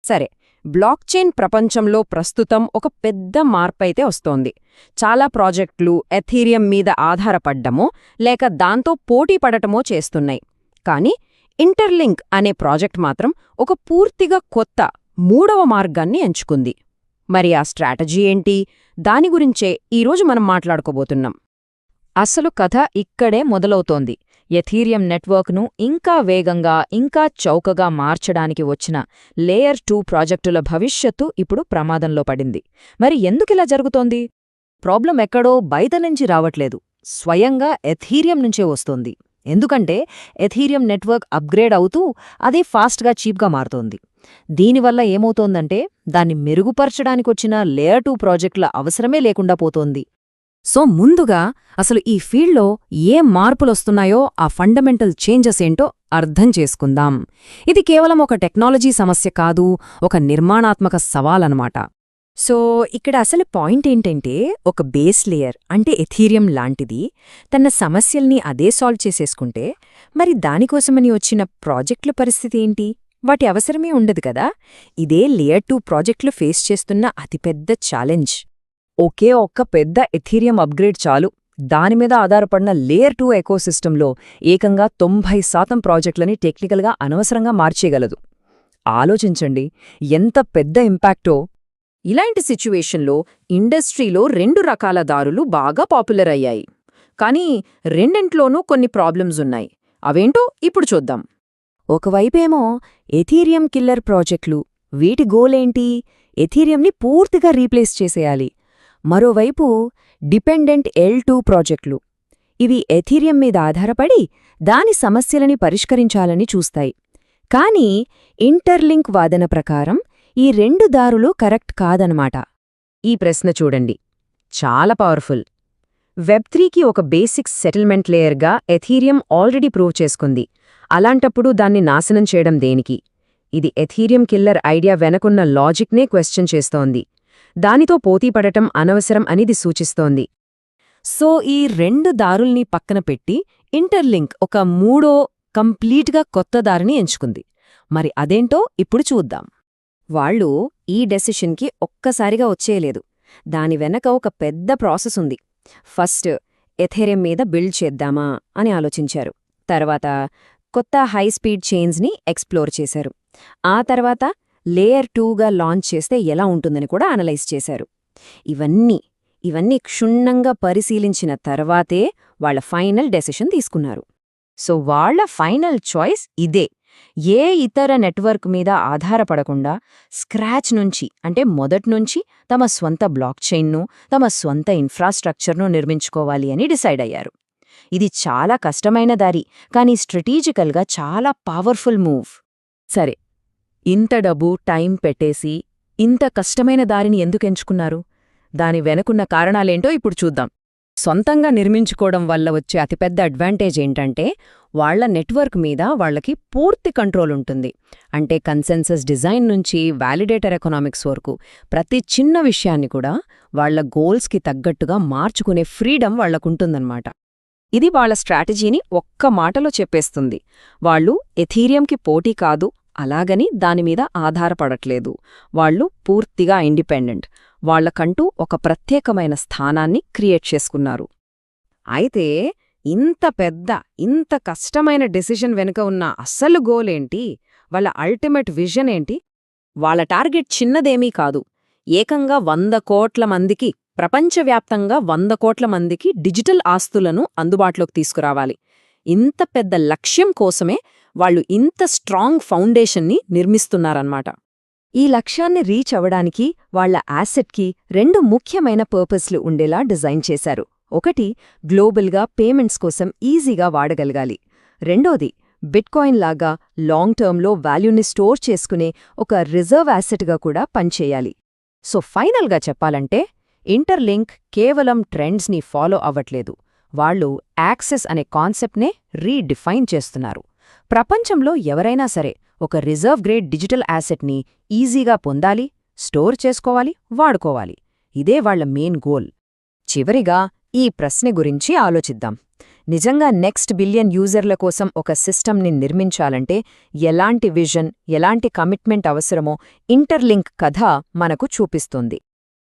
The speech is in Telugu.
సరే, బ్లాక్చైన్ ప్రపంచంలో ప్రస్తుతం ఒక పెద్ద మార్పైతే వస్తోంది. చాలా ప్రాజెక్టులు ఎథీరియం మీద ఆధారపడ్డమో లేక దాంతో పోటీ పడటమో చేస్తున్నాయి. కానీ ఇంటర్లింక్ అనే ప్రాజెక్ట్ మాత్రం ఒక పూర్తిగా కొత్త మూడవ మార్గాన్ని ఎంచుకుంది. మరి ఆ స్ట్రాటజీ ఏంటి? దాని గురించే ఈరోజు మనం మాట్లాడుకోబోతున్నాం. అసలు కథ ఇక్కడే మొదలవుతోంది. ఎథీరియం నెట్వర్క్ను ఇంకా వేగంగా, ఇంకా చౌకగా మార్చడానికి వచ్చిన లేయర్ 2 ప్రాజెక్టుల భవిష్యత్తు ఇప్పుడు ప్రమాదంలో పడింది. మరి ఎందుకిలా జరుగుతోంది? ప్రాబ్లం ఎక్కడో బయట నుంచి రావట్లేదు, స్వయంగా ఎథీరియం నుంచే వస్తోంది. ఎందుకంటే ఎథీరియం నెట్వర్క్ అప్గ్రేడ్ అవుతూ అదే ఫాస్ట్గా చీప్గా మారుతోంది. దీనివల్ల ఏమవుతోందంటే దాన్ని మెరుగుపరచడానికొచ్చిన లేయర్ 2 ప్రాజెక్టుల అవసరమే లేకుండా పోతోంది. సో ముందుగా అసలు ఈ ఫీల్డ్లో ఏ మార్పులొస్తున్నాయో, ఆ ఫండమెంటల్ చేంజెస్ ఏంటో అర్థం చేసుకుందాం. ఇది కేవలం ఒక టెక్నాలజీ సమస్య కాదు, ఒక నిర్మాణాత్మక సవాలన్నమాట. సో ఇక్కడ అసలు పాయింట్ ఏంటంటే, ఒక బేస్ లేయర్ అంటే ఎథీరియం లాంటిది తన సమస్యల్ని అదే సాల్వ్ చేసేసుకుంటే, మరి దానికోసమని వచ్చిన ప్రాజెక్టుల పరిస్థితి ఏంటి? వాటి అవసరమే ఉండదు కదా. ఇదే లేయర్ 2 ప్రాజెక్టులు ఫేస్ చేస్తున్న అతిపెద్ద ఛాలెంజ్. ఒకే ఒక్క పెద్ద ఎథీరియం అప్గ్రేడ్ చాలు దానిమీద ఆధారపడిన లేయర్ 2 ఎకోసిస్టంలో ఏకంగా 90% ప్రాజెక్టులని టెక్నికల్గా అనవసరంగా మార్చేయగలదు. ఆలోచించండి, ఎంత పెద్ద ఇంపాక్టో. ఇలాంటి సిచ్యువేషన్లో ఇండస్ట్రీలో 2 రకాల దారులు బాగా పాపులర్ అయ్యాయి. కానీ రెండింట్లోనూ కొన్ని ప్రాబ్లమ్స్ ఉన్నాయి. అవేంటో ఇప్పుడు చూద్దాం. ఒకవైపేమో ఎథీరియం కిల్లర్ ప్రాజెక్టులు. వీటి గోలేంటి? ఎథీరియంని పూర్తిగా రీప్లేస్ చేసేయాలి. మరోవైపు డిపెండెంట్ L2 ప్రాజెక్టులు. ఇవి ఎథీరియం మీద ఆధారపడి దాని సమస్యలని పరిష్కరించాలని చూస్తాయి. కానీ ఇంటర్లింక్ వాదన ప్రకారం ఈ 2 దారులు కరెక్ట్ కాదనమాట. ఈ ప్రశ్న చూడండి, చాలా పవర్ఫుల్. వెబ్3కి ఒక బేసిక్ సెటిల్మెంట్ లేయర్గా ఎథీరియం ఆల్రెడీ ప్రూవ్ చేసుకుంది. అలాంటప్పుడు దాన్ని నాశనం చేయడం దేనికి? ఇది ఎథీరియం కిల్లర్ ఐడియా వెనకున్న లాజిక్నే క్వశ్చన్ చేస్తోంది. దానితో పోటీపడటం అనవసరం అనేది సూచిస్తోంది. సో ఈ 2 దారుల్ని పక్కన పెట్టి ఇంటర్లింక్ ఒక మూడో కంప్లీట్గా కొత్త దారిని ఎంచుకుంది. మరి అదేంటో ఇప్పుడు చూద్దాం. వాళ్ళు ఈ డెసిషన్కి ఒక్కసారిగా వచ్చేయలేదు. దాని వెనక ఒక పెద్ద ప్రాసెస్ ఉంది. ఫస్ట్ ఎథీరియం మీద బిల్డ్ చేద్దామా అని ఆలోచించారు. తర్వాత కొత్త హై స్పీడ్ చైన్స్ని ఎక్స్ప్లోర్ చేశారు. ఆ తర్వాత లేయర్ 2గా లాంచ్ చేస్తే ఎలా ఉంటుందని కూడా అనలైజ్ చేశారు. ఇవన్నీ క్షుణ్ణంగా పరిశీలించిన తర్వాతే వాళ్ల ఫైనల్ డెసిషన్ తీసుకున్నారు. సో వాళ్ల ఫైనల్ చాయిస్ ఇదే. ఏ ఇతర నెట్వర్క్ మీద ఆధారపడకుండా స్క్రాచ్ నుంచి, అంటే మొదట్నుంచి తమ స్వంత బ్లాక్ చైన్ను, తమ స్వంత ఇన్ఫ్రాస్ట్రక్చర్ను నిర్మించుకోవాలి అని డిసైడ్ అయ్యారు. ఇది చాలా కష్టమైన దారి, కానీ స్ట్రాటజికల్గా చాలా పవర్ఫుల్ మూవ్. సరే, ఇంత డబ్బు, టైం పెట్టేసి ఇంత కష్టమైన దారిని ఎందుకెంచుకున్నారు? దాని వెనుకున్న కారణాలేంటో ఇప్పుడు చూద్దాం. సొంతంగా నిర్మించుకోవడం వల్ల వచ్చే అతిపెద్ద అడ్వాంటేజ్ ఏంటంటే, వాళ్ల నెట్వర్క్ మీద వాళ్లకి పూర్తి కంట్రోల్ ఉంటుంది. అంటే కన్సెన్సస్ డిజైన్ నుంచి వాలిడేటర్ ఎకనామిక్స్ వరకు ప్రతి చిన్న విషయాన్ని కూడా వాళ్ల గోల్స్కి తగ్గట్టుగా మార్చుకునే ఫ్రీడమ్ వాళ్లకుంటుందన్నమాట. ఇది వాళ్ల స్ట్రాటజీని ఒక్క మాటలో చెప్పేస్తుంది. వాళ్ళు ఎథీరియంకి పోటీ కాదు, అలాగని దానిమీద ఆధారపడట్లేదు. వాళ్లు పూర్తిగా ఇండిపెండెంట్. వాళ్లకంటూ ఒక ప్రత్యేకమైన స్థానాన్ని క్రియేట్ చేసుకున్నారు. అయితే ఇంత కష్టమైన డెసిషన్ వెనుక ఉన్న అసలు గోలేంటి? వాళ్ళ అల్టిమేట్ విజన్ ఏంటి? వాళ్ళ టార్గెట్ చిన్నదేమీ కాదు. ఏకంగా 100 కోట్ల మందికి, ప్రపంచవ్యాప్తంగా 100 కోట్ల మందికి డిజిటల్ ఆస్తులను అందుబాటులోకి తీసుకురావాలి. ఇంత పెద్ద లక్ష్యం కోసమే వాళ్ళు ఇంత స్ట్రాంగ్ ఫౌండేషన్ని నిర్మిస్తున్నారన్నమాట. ఈ లక్ష్యాన్ని రీచ్ అవడానికి వాళ్ల యాసెట్కి 2 ముఖ్యమైన పర్పస్లు ఉండేలా డిజైన్ చేశారు. ఒకటి, గ్లోబల్గా పేమెంట్స్ కోసం ఈజీగా వాడగలగాలి. రెండోది, బిట్కాయిన్ లాగా లాంగ్ టర్మ్లో వాల్యూని స్టోర్ చేసుకునే ఒక రిజర్వ్ యాసెట్గా కూడా పనిచేయాలి. సో ఫైనల్గా చెప్పాలంటే, ఇంటర్లింక్ కేవలం ట్రెండ్స్ని ఫాలో అవ్వట్లేదు. వాళ్ళు యాక్సెస్ అనే కాన్సెప్ట్నే రీడిఫైన్ చేస్తున్నారు. ప్రపంచంలో ఎవరైనా సరే ఒక రిజర్వ్ గ్రేడ్ డిజిటల్ యాసెట్ని ఈజీగా పొందాలి, స్టోర్ చేసుకోవాలి, వాడుకోవాలి. ఇదే వాళ్ల మెయిన్ గోల్. చివరిగా ఈ ప్రశ్న గురించి ఆలోచిద్దాం. నిజంగా నెక్స్ట్ బిలియన్ యూజర్ల కోసం ఒక సిస్టమ్ని నిర్మించాలంటే ఎలాంటి విజన్, ఎలాంటి కమిట్మెంట్ అవసరమో ఇంటర్లింక్ కథ మనకు చూపిస్తుంది.